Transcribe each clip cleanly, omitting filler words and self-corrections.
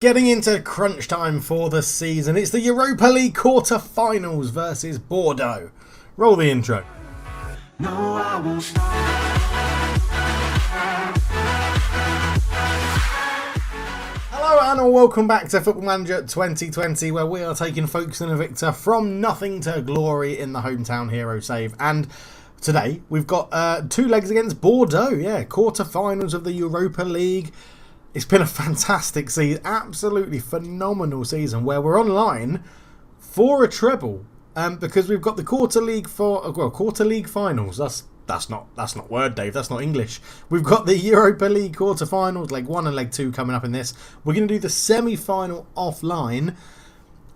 Getting into crunch time for the season, it's the Europa League Quarter Finals versus Bordeaux. Roll the intro. No, I won't stop. Hello and welcome back to Football Manager 2020, where we are taking Folkestone Invicta from nothing to glory in the hometown hero save. And today we've got two legs against Bordeaux, quarter finals of the Europa League. It's been a fantastic season, absolutely phenomenal season, where we're online for a treble, because we've got the quarter league finals. That's not word, Dave. That's not English. We've got the Europa League Quarter Finals, leg 1 and leg 2 coming up in this. We're going to do the semi-final offline,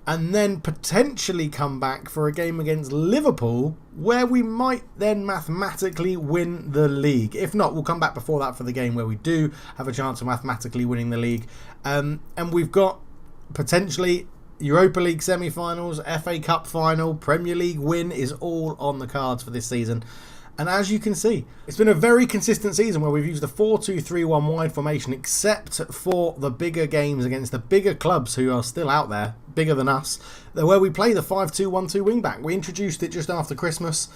and then potentially come back for a game against Liverpool, where we might then mathematically win the league. If not, we'll come back before that for the game where we do have a chance of mathematically winning the league. And we've got potentially Europa League semi-finals, FA Cup final, Premier League win is all on the cards for this season. And as you can see, it's been a very consistent season where we've used the 4-2-3-1 wide formation, except for the bigger games against the bigger clubs who are still out there, bigger than us, where we play the 5-2-1-2 wing-back. We introduced it just after Christmas,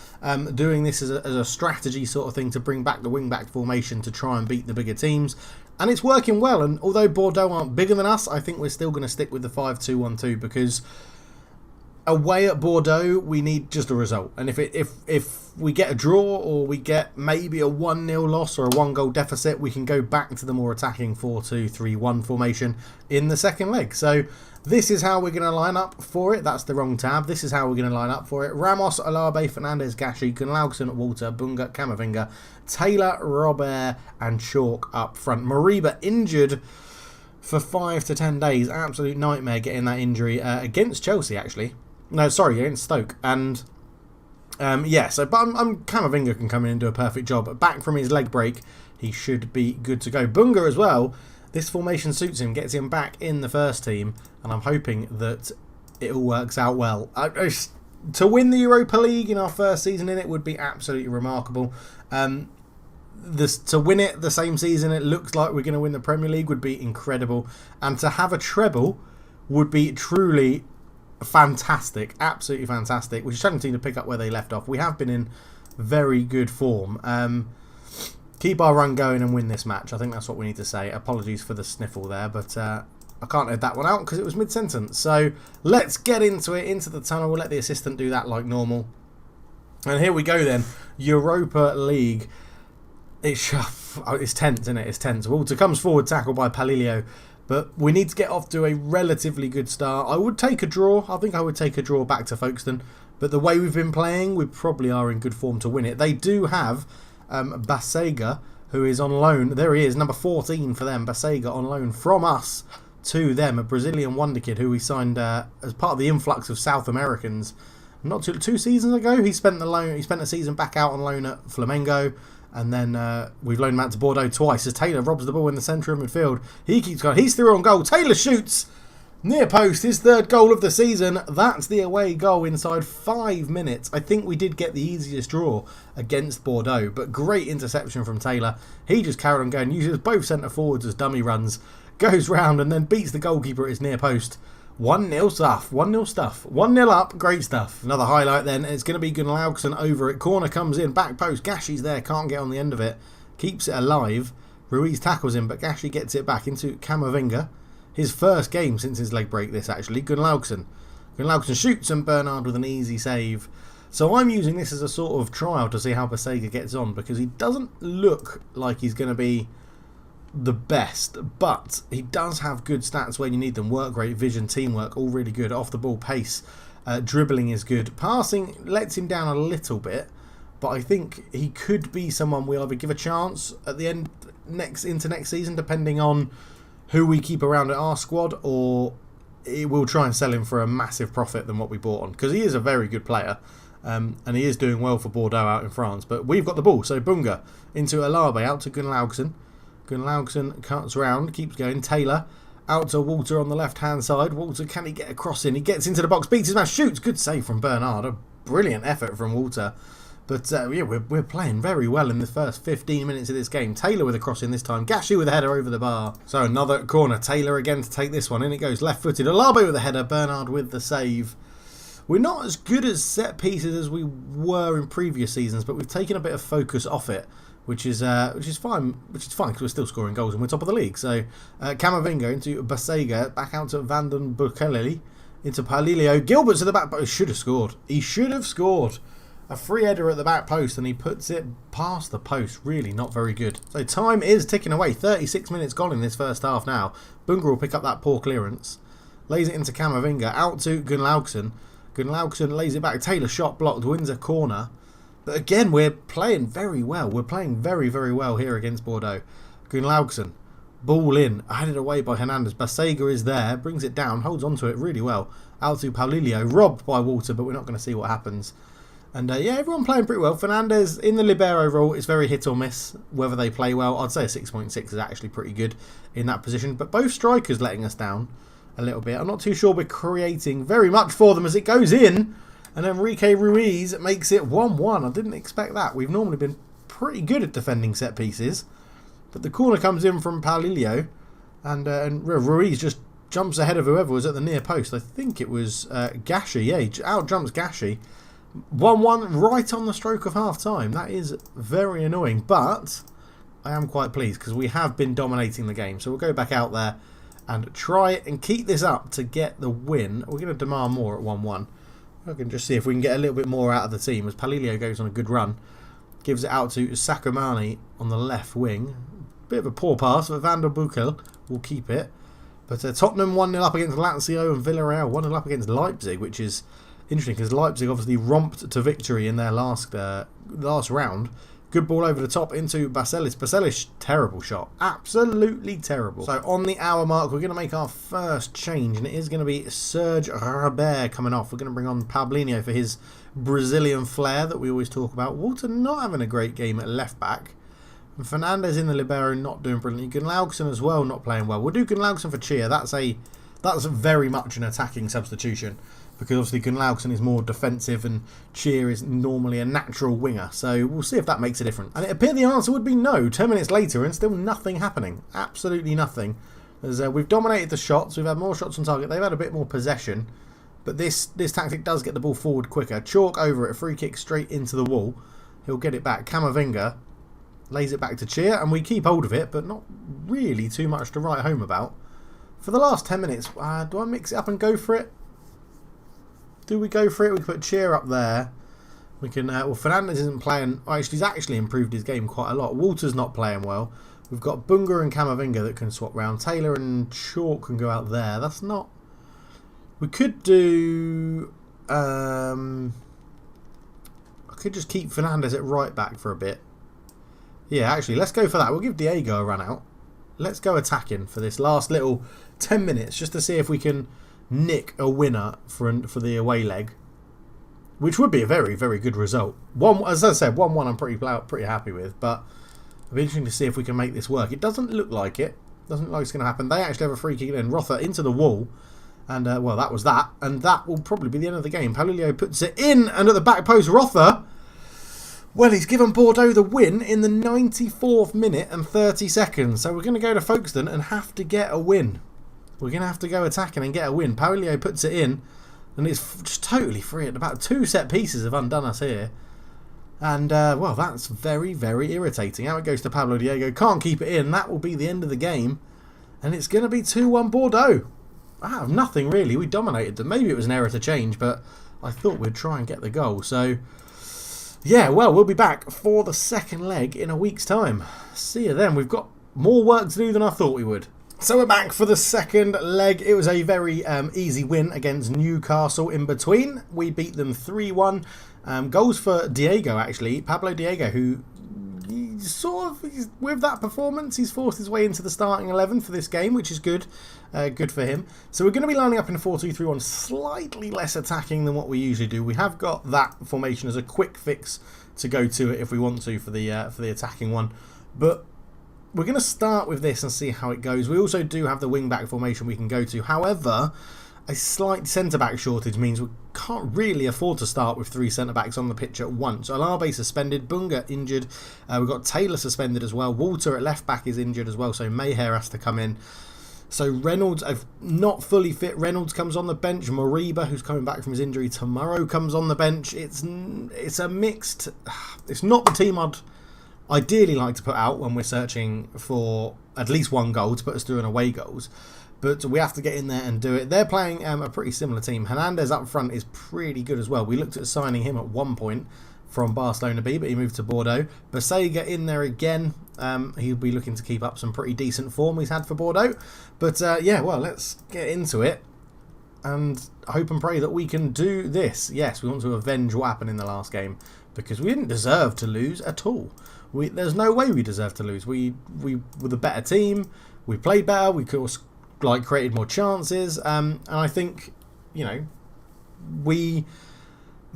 doing this as a strategy sort of thing to bring back the wing-back formation to try and beat the bigger teams. And it's working well, and although Bordeaux aren't bigger than us, I think we're still going to stick with the 5-2-1-2 because away at Bordeaux, we need just a result. And if we get a draw or we get maybe a 1-0 loss or a 1-goal deficit, we can go back to the more attacking 4-2-3-1 formation in the second leg. So this is how we're going to line up for it. That's the wrong tab. This is how we're going to line up for it. Ramos, Alabe, Fernandez, Gashi, Gunlaugson, Walter, Bunga, Camavinga, Taylor, Robert and Chalk up front. Mariba injured for 5 to 10 days. Absolute nightmare getting that injury against Chelsea, actually. No, sorry, against Stoke. And but Camavinga can come in and do a perfect job. Back from his leg break, he should be good to go. Bunga as well. This formation suits him, gets him back in the first team, and I'm hoping that it all works out well. To win the Europa League in our first season in it would be absolutely remarkable. To win it the same season it looks like we're going to win the Premier League would be incredible. And to have a treble would be truly fantastic, absolutely fantastic. We're just trying to pick up where they left off. We have been in very good form. Keep our run going and win this match. I think that's what we need to say. Apologies for the sniffle there, but I can't edit that one out because it was mid-sentence. So let's get into it, into the tunnel. We'll let the assistant do that like normal. And here we go then. Europa League. It's tense, isn't it? It's tense. Walter comes forward, tackled by Palilio. But we need to get off to a relatively good start. I would take a draw. I think I would take a draw back to Folkestone. But the way we've been playing, we probably are in good form to win it. They do have Sega, who is on loan. There he is, number 14 for them. Sega on loan from us to them. A Brazilian wonder kid who we signed as part of the influx of South Americans. Not two seasons ago. He spent a season back out on loan at Flamengo. And then we've loaned him out to Bordeaux twice as Taylor robs the ball in the centre of midfield. He keeps going. He's through on goal. Taylor shoots. Near post. His third goal of the season. That's the away goal inside 5 minutes. I think we did get the easiest draw against Bordeaux. But great interception from Taylor. He just carried on going. Uses both centre forwards as dummy runs. Goes round and then beats the goalkeeper at his near post. 1-0 stuff. 1-0 stuff. 1-0 up. Great stuff. Another highlight then. It's going to be Gunlaugson over it. Corner comes in. Back post. Gashi's there. Can't get on the end of it. Keeps it alive. Ruiz tackles him, but Gashi gets it back into Camavinga. His first game since his leg break this, actually. Gunlaugson shoots and Bernard with an easy save. So I'm using this as a sort of trial to see how Sega gets on, because he doesn't look like he's going to be the best, but he does have good stats where you need them. Work rate, vision, teamwork, all really good. Off the ball pace, dribbling is good. Passing lets him down a little bit, but I think he could be someone we either give a chance at the end into next season, depending on who we keep around at our squad, or we'll try and sell him for a massive profit than what we bought on, because he is a very good player. And he is doing well for Bordeaux out in France. But we've got the ball, so Bunga into Alabe, out to Gunlaugson. Gunlaugson cuts round, keeps going. Taylor out to Walter on the left-hand side. Walter, can he get a cross in? He gets into the box, beats his man, shoots. Good save from Bernard. A brilliant effort from Walter. But yeah, we're playing very well in the first 15 minutes of this game. Taylor with a crossing this time. Gashi with a header over the bar. So another corner. Taylor again to take this one. In it goes left-footed. Olabe with a header. Bernard with the save. We're not as good at set pieces as we were in previous seasons, but we've taken a bit of focus off it, which is fine. Which is fine because we're still scoring goals and we're top of the league. So Camavinga into Basega, back out to Vanden Bukeleli, into Palilio. Gilbert's at the back, but he should have scored. He should have scored. A free header at the back post, and he puts it past the post. Really not very good. So time is ticking away. 36 minutes gone in this first half now. Bunga will pick up that poor clearance. Lays it into Camavinga. Out to Gunnlaugson. Gunnlaugson lays it back. Taylor shot blocked. Wins a corner. But again, we're playing very well. We're playing very, very well here against Bordeaux. Gunnlaugson. Ball in. Headed away by Hernandez. Basega is there. Brings it down. Holds onto it really well. Out to Paulilio. Robbed by Walter, but we're not going to see what happens. And yeah, everyone playing pretty well. Fernandez in the libero role is very hit or miss whether they play well. I'd say a 6.6 is actually pretty good in that position. But both strikers letting us down a little bit. I'm not too sure we're creating very much for them as it goes in. And Enrique Ruiz makes it 1-1. I didn't expect that. We've normally been pretty good at defending set pieces. But the corner comes in from Paulilio. And Ruiz just jumps ahead of whoever was at the near post. I think it was Gashi. Yeah, he out jumps Gashi. 1-1 right on the stroke of half time. That is very annoying, but I am quite pleased because we have been dominating the game. So we'll go back out there and try and keep this up to get the win. We're going to demand more at 1-1. I can just see if we can get a little bit more out of the team as Palilio goes on a good run. Gives it out to Sakamani on the left wing. Bit of a poor pass, but Van der Buchel will keep it. But Tottenham 1-0 up against Lazio and Villarreal 1-0 up against Leipzig, which is interesting because Leipzig obviously romped to victory in their last round. Good ball over the top into Baselis. Baselis, terrible shot. Absolutely terrible. So on the hour mark, we're going to make our first change, and it is going to be Serge Robert coming off. We're going to bring on Paulinho for his Brazilian flair that we always talk about. Walter not having a great game at left back. And Fernandez in the libero not doing brilliantly. Gunnlaugson as well not playing well. We'll do Gunnlaugson for Chia. That's very much an attacking substitution, because obviously Gunnlaugson is more defensive and Chia is normally a natural winger. So we'll see if that makes a difference. And it appeared the answer would be no. 10 minutes later and still nothing happening. Absolutely nothing. As we've dominated the shots. We've had more shots on target. They've had a bit more possession. But this tactic does get the ball forward quicker. Chalk over it. Free kick straight into the wall. He'll get it back. Camavinga lays it back to Chia. And we keep hold of it, but not really too much to write home about. For the last 10 minutes, do I mix it up and go for it? Do we go for it? We put Cheer up there. We can. Well, Fernandez isn't playing. He's actually improved his game quite a lot. Walter's not playing well. We've got Bunga and Camavinga that can swap round. Taylor and Chalk can go out there. That's not. We could do. I could just keep Fernandez at right back for a bit. Yeah, actually, let's go for that. We'll give Diego a run out. Let's go attacking for this last little 10 minutes just to see if we can nick a winner for the away leg, which would be a very, very good result. As I said, 1-1 I'm pretty happy with, but it'll be interesting to see if we can make this work. It doesn't look like it. Doesn't look like it's going to happen. They actually have a free kick in. Rother into the wall, and well, that was that, and that will probably be the end of the game. Paulilio puts it in, and at the back post, Rother. Well, he's given Bordeaux the win in the 94th minute and 30 seconds. So we're going to go to Folkestone and have to get a win. We're going to have to go attacking and get a win. Paulillo puts it in. And it's just totally free. And about 2 set pieces have undone us here. And, well, that's very, very irritating. Out it goes to Pablo Diego. Can't keep it in. That will be the end of the game. And it's going to be 2-1 Bordeaux. I have nothing, really. We dominated them. Maybe it was an error to change, but I thought we'd try and get the goal. So, yeah, well, we'll be back for the second leg in a week's time. See you then. We've got more work to do than I thought we would. So we're back for the second leg. It was a very easy win against Newcastle in between. We beat them 3-1. Goals for Diego, actually. Pablo Diego, who with that performance, he's forced his way into the starting 11 for this game, which is good. Good for him. So we're going to be lining up in a 4-2-3-1, slightly less attacking than what we usually do. We have got that formation as a quick fix to go to it if we want to for the attacking one. But we're going to start with this and see how it goes. We also do have the wing-back formation we can go to. However, a slight centre-back shortage means we can't really afford to start with 3 centre-backs on the pitch at once. Alabe suspended, Bunga injured, we've got Taylor suspended as well, Walter at left-back is injured as well, so Mayher has to come in. So Reynolds, not fully fit, Reynolds comes on the bench, Moriba, who's coming back from his injury tomorrow, comes on the bench. It's a mixed... It's not the team I'd ideally like to put out when we're searching for at least one goal to put us through in away goals. But we have to get in there and do it. They're playing a pretty similar team. Hernandez up front is pretty good as well. We looked at signing him at one point from Barcelona B, but he moved to Bordeaux. Sega in there again. He'll be looking to keep up some pretty decent form he's had for Bordeaux. But yeah, well, let's get into it and hope and pray that we can do this. Yes, we want to avenge what happened in the last game because we didn't deserve to lose at all. There's no way we deserve to lose. We were the better team. We played better. We could have created more chances. And I think, we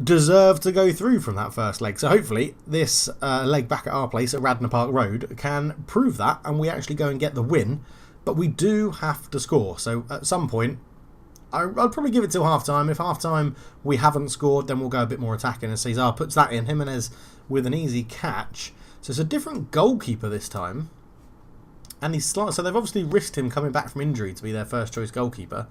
deserve to go through from that first leg. So hopefully this leg back at our place at Radnor Park Road can prove that and we actually go and get the win. But we do have to score. So at some point, I'd probably give it till half-time. If half-time we haven't scored, then we'll go a bit more attacking. And Cesar puts that in. Jimenez with an easy catch. So it's a different goalkeeper this time. And he's so they've obviously risked him coming back from injury to be their first choice goalkeeper.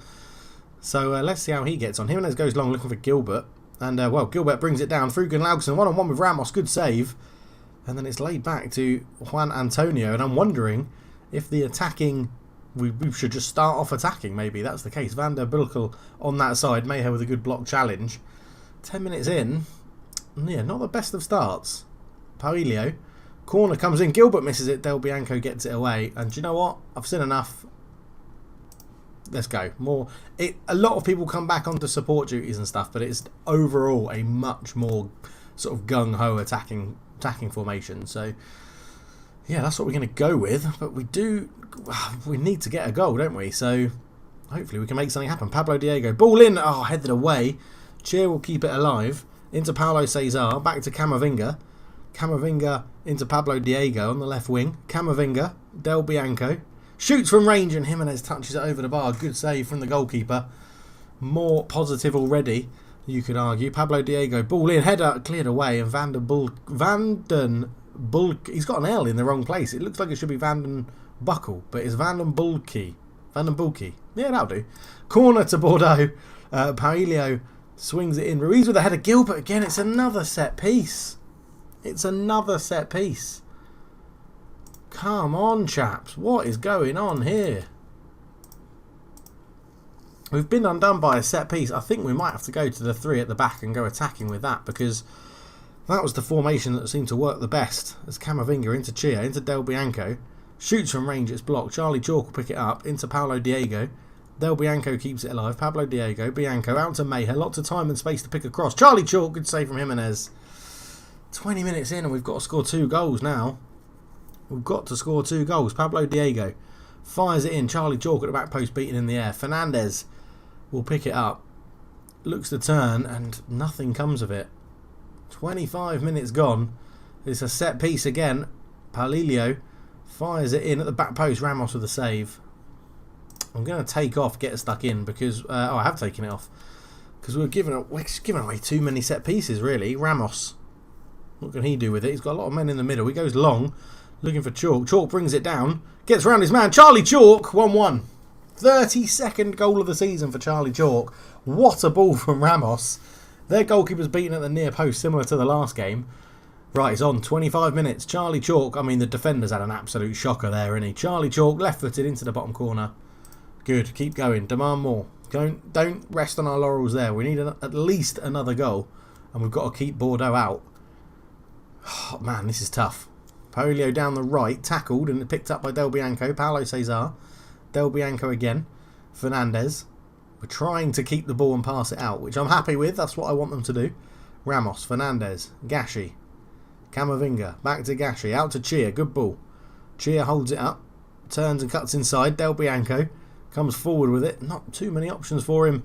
So let's see how he gets on. Jimenez goes long looking for Gilbert. And, well, Gilbert brings it down through Gunlaugson. One-on-one with Ramos. Good save. And then it's laid back to Juan Antonio. And I'm wondering if the attacking... We should just start off attacking, maybe. That's the case. Van der Bulkel on that side. Mayher with a good block challenge. 10 minutes in. Yeah, not the best of starts. Parillo. Corner comes in. Gilbert misses it. Del Bianco gets it away. And do you know what? I've seen enough. Let's go. A lot of people come back onto support duties and stuff, but it's overall a much more sort of gung-ho attacking formation. So, yeah, that's what we're going to go with. But we need to get a goal, don't we? So, hopefully we can make something happen. Pablo Diego. Ball in. Oh, headed away. Cheer will keep it alive. Into Paulo Cesar. Back to Camavinga. Camavinga into Pablo Diego on the left wing. Camavinga. Del Bianco. Shoots from range and Jimenez touches it over the bar. Good save from the goalkeeper. More positive already, you could argue. Pablo Diego. Ball in. Header cleared away. And Van den Bulk. He's got an L in the wrong place. It looks like it should be Van den Buckle, but it's Van den Bulke. Van den Bulke. Yeah, that'll do. Corner to Bordeaux. Parillo swings it in. Ruiz with a header. Gilbert again. It's another set piece. It's another set piece. Come on, chaps. What is going on here? We've been undone by a set piece. I think we might have to go to the 3 at the back and go attacking with that because that was the formation that seemed to work the best. As Camavinga into Chia, into Del Bianco. Shoots from range, it's blocked. Charlie Chalk will pick it up. Into Paulo Diego. Del Bianco keeps it alive. Pablo Diego. Bianco out to Mayher. Lots of time and space to pick across. Charlie Chalk, good save from Jimenez. 20 minutes in and we've got to score 2 goals now. We've got to score 2 goals. Pablo Diego fires it in. Charlie Chalk at the back post beaten in the air. Fernandez will pick it up. Looks to turn and nothing comes of it. 25 minutes gone. It's a set piece again. Parillo fires it in at the back post. Ramos with a save. I'm going to take off, get stuck in because... I have taken it off. Because we're giving away too many set pieces, really. Ramos. What can he do with it? He's got a lot of men in the middle. He goes long. Looking for Chalk. Chalk brings it down. Gets around his man. Charlie Chalk. 1-1. 32nd goal of the season for Charlie Chalk. What a ball from Ramos. Their goalkeeper's beaten at the near post, similar to the last game. Right, it's on. 25 minutes. Charlie Chalk. I mean, the defender's had an absolute shocker there, isn't he? Charlie Chalk, left-footed into the bottom corner. Good. Keep going. Demand more. Don't rest on our laurels there. We need at least another goal. And we've got to keep Bordeaux out. Oh, man, this is tough. Parillo down the right, tackled and picked up by Del Bianco. Paulo Cesar. Del Bianco again. Fernandez. We're trying to keep the ball and pass it out, which I'm happy with. That's what I want them to do. Ramos. Fernandez. Gashi. Camavinga. Back to Gashi. Out to Chia. Good ball. Chia holds it up. Turns and cuts inside. Del Bianco comes forward with it. Not too many options for him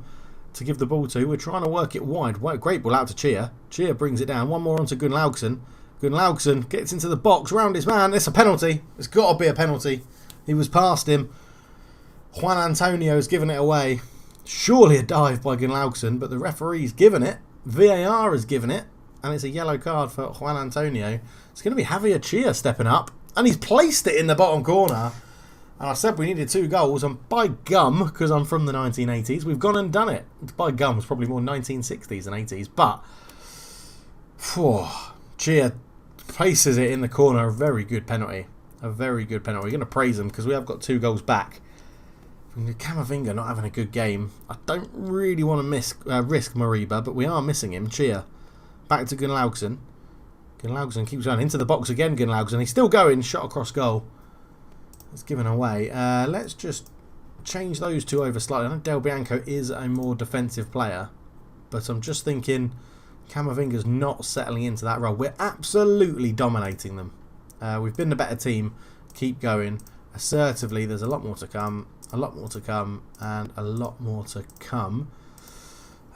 to give the ball to. We're trying to work it wide. Great ball out to Chia. Chia brings it down. One more onto Gunlaugson. Gunlaugson gets into the box, round his man. It's a penalty. It's got to be a penalty. He was past him. Juan Antonio has given it away. Surely a dive by Gunlaugson, but the referee's given it. VAR has given it. And it's a yellow card for Juan Antonio. It's going to be Javier Chia stepping up. And he's placed it in the bottom corner. And I said we needed 2 goals. And by gum, because I'm from the 1980s, we've gone and done it. By gum, it's probably more 1960s than 80s. But, Chia places it in the corner. A very good penalty. A very good penalty. We're going to praise him because we have got 2 goals back. Camavinga not having a good game. I don't really want to risk Mariba, but we are missing him. Chia. Back to Gunlaugson. Gunlaugson keeps going into the box again. Gunlaugson. He's still going. Shot across goal. It's given away. Let's just change those 2 over slightly. I know Del Bianco is a more defensive player, but I'm just thinking Camavinga's not settling into that role. We're absolutely dominating them. We've been the better team. Keep going. Assertively, there's a lot more to come. A lot more to come. And a lot more to come.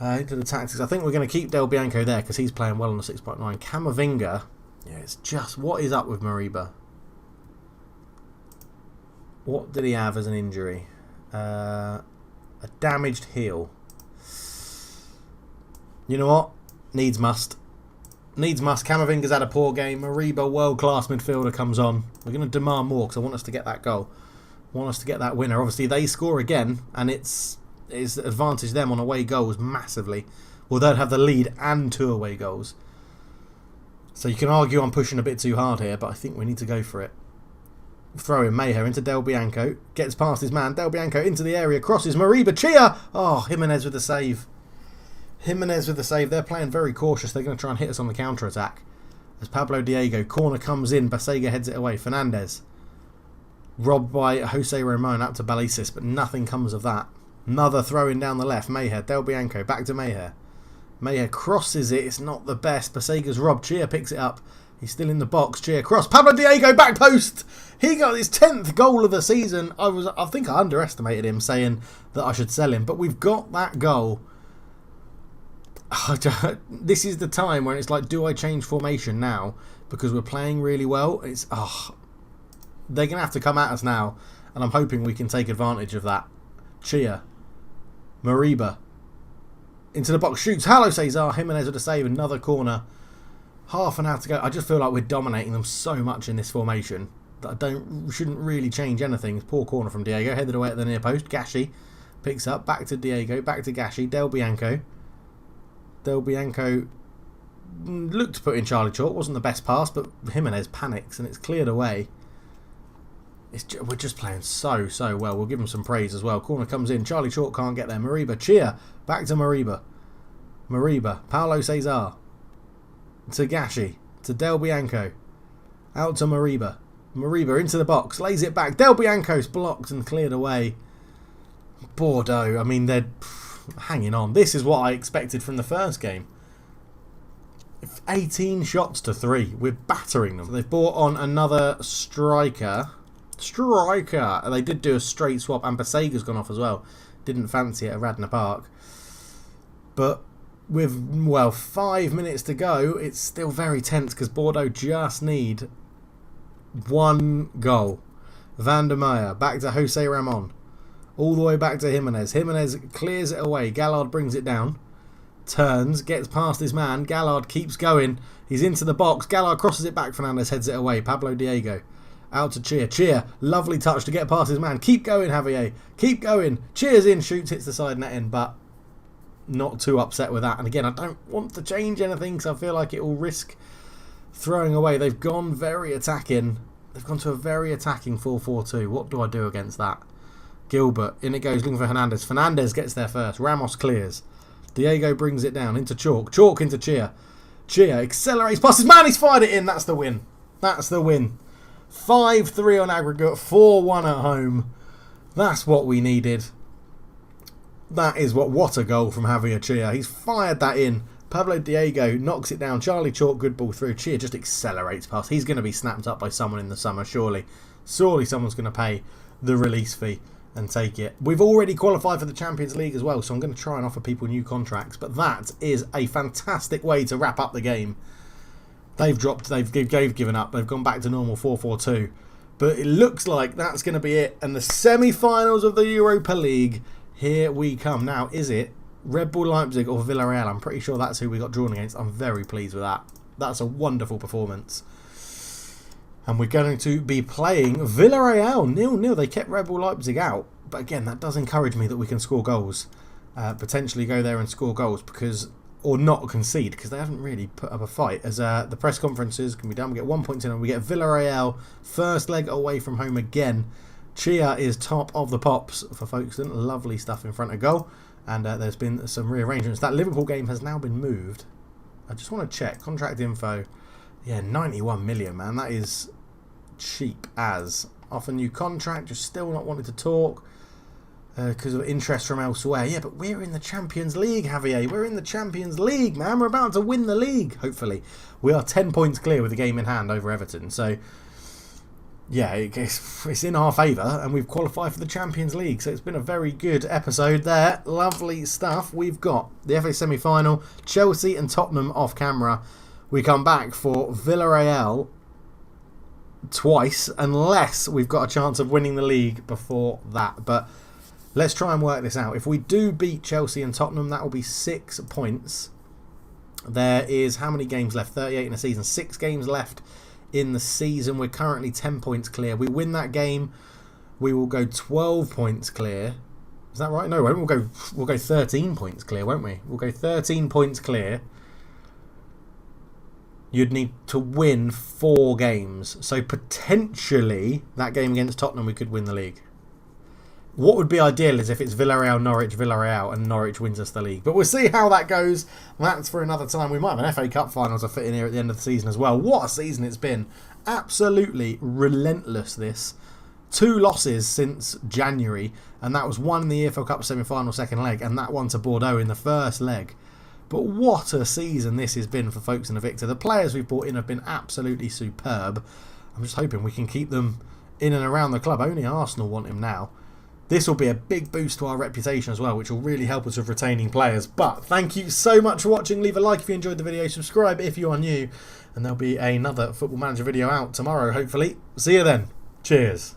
Into the tactics. I think we're going to keep Del Bianco there because he's playing well on the 6.9. Camavinga. Yeah, it's just... What is up with Mariba? What did he have as an injury? A damaged heel. You know what? Needs must. Needs must. Camavinga's had a poor game. Mariba, world-class midfielder, comes on. We're going to demand more because I want us to get that goal. I want us to get that winner. Obviously, they score again, and it's advantage them on away goals massively. Well, they'll have the lead and 2 away goals. So you can argue I'm pushing a bit too hard here, but I think we need to go for it. Throw in Mayher into Del Bianco. Gets past his man. Del Bianco into the area. Crosses. Mariba. Chia. Oh, Jimenez with the save. Jimenez with the save. They're playing very cautious. They're going to try and hit us on the counter-attack. As Pablo Diego. Corner comes in. Sega heads it away. Fernandez. Robbed by Jose Ramon out to Balisis, but nothing comes of that. Another throw in down the left. Mayher. Del Bianco. Back to Mayher. Mayher crosses it. It's not the best. Pasega's robbed. Chia picks it up. He's still in the box. Chia cross. Pablo Diego. Back post. He got his 10th goal of the season. I think I underestimated him saying that I should sell him. But we've got that goal. This is the time when it's like, do I change formation now? Because we're playing really well. It's they're going to have to come at us now. And I'm hoping we can take advantage of that. Chia. Mariba. Into the box. Shoots. Hello, Cesar. Jimenez with a save. Another corner. Half an hour to go. I just feel like we're dominating them so much in this formation that shouldn't really change anything. Poor corner from Diego. Headed away at the near post. Gashi picks up. Back to Diego. Back to Gashi. Del Bianco. Del Bianco looked to put in Charlie Chalk. Wasn't the best pass, but Jimenez panics and it's cleared away. We're just playing so well. We'll give him some praise as well. Corner comes in. Charlie Chalk can't get there. Mariba. Chia. Back to Mariba. Mariba. Paulo Cesar. To Gashi. To Del Bianco. Out to Mariba. Mariba into the box. Lays it back. Del Bianco's blocked and cleared away. Bordeaux. I mean, they're hanging on. This is what I expected from the first game. 18 shots to 3. We're battering them. So they've brought on another striker. They did do a straight swap, and Pasega's gone off as well. Didn't fancy it at Radnor Park. But with, 5 minutes to go, it's still very tense because Bordeaux just need 1 goal. Van der Meyer, back to Jose Ramon. All the way back to Jimenez. Jimenez clears it away. Gallard brings it down. Turns, gets past his man. Gallard keeps going. He's into the box. Gallard crosses it back. Fernandez heads it away. Pablo Diego. Out to Chia. Chia, lovely touch to get past his man. Keep going, Javier. Keep going. Chia's in, shoots, hits the side netting, but not too upset with that. And again, I don't want to change anything because I feel like it will risk throwing away. They've gone very attacking. They've gone to a very attacking 4-4-2. What do I do against that? Gilbert, in it goes, looking for Hernandez. Fernandez gets there first. Ramos clears. Diego brings it down into Chalk. Chalk into Chia. Chia accelerates past his man. He's fired it in. That's the win. That's the win. 5-3 on aggregate. 4-1 at home. That's what we needed. That is what a goal from Javier Chia. He's fired that in. Pablo Diego knocks it down. Charlie Chalk, good ball through. Chia just accelerates past. He's going to be snapped up by someone in the summer, surely. Surely someone's going to pay the release fee and take it. We've already qualified for the Champions League as well, so I'm going to try and offer people new contracts. But that is a fantastic way to wrap up the game. They've given up. They've gone back to normal 4-4-2. But it looks like that's going to be it. And the semi-finals of the Europa League, Here we come. Now, is it Red Bull Leipzig or Villarreal? I'm pretty sure that's who we got drawn against. I'm very pleased with that. That's a wonderful performance. And we're going to be playing Villarreal 0-0. They kept Red Bull Leipzig out. But again, that does encourage me that we can score goals. Potentially go there and score goals, because, or not concede, because they haven't really put up a fight. As the press conferences can be done, we get 1 point in and we get Villarreal first leg away from home again. Chia is top of the pops for Folkestone. Lovely stuff in front of goal. And there's been some rearrangements. That Liverpool game has now been moved. I just want to check. Contract info. Yeah, 91 million, man. That is cheap as. Off a new contract. Just still not wanting to talk because of interest from elsewhere. Yeah, but we're in the Champions League, Javier. We're in the Champions League, man. We're about to win the league, hopefully. We are 10 points clear with the game in hand over Everton. So, yeah, it's in our favour, and we've qualified for the Champions League. So it's been a very good episode there. Lovely stuff. We've got the FA semi-final, Chelsea and Tottenham off camera. We come back for Villarreal twice, unless we've got a chance of winning the league before that. But let's try and work this out. If we do beat Chelsea and Tottenham, that will be 6 points. There is how many games left? 38 in a season. 6 games left in the season. We're currently 10 points clear. We win that game, we will go 12 points clear. Is that right? No, we won't. We'll go 13 points clear, won't we? We'll go 13 points clear. You'd need to win 4 games. So potentially that game against Tottenham we could win the league. What would be ideal is if it's Villarreal, Norwich, Villarreal, and Norwich wins us the league. But we'll see how that goes. That's for another time. We might have an FA Cup final to fit in here at the end of the season as well. What a season it's been. Absolutely relentless, this. 2 losses since January, and that was one in the EFL Cup semi-final second leg, and that one to Bordeaux in the first leg. But what a season this has been for Folkestone Invicta. The players we've brought in have been absolutely superb. I'm just hoping we can keep them in and around the club. Only Arsenal want him now. This will be a big boost to our reputation as well, which will really help us with retaining players. But thank you so much for watching. Leave a like if you enjoyed the video. Subscribe if you are new. And there'll be another Football Manager video out tomorrow, hopefully. See you then. Cheers.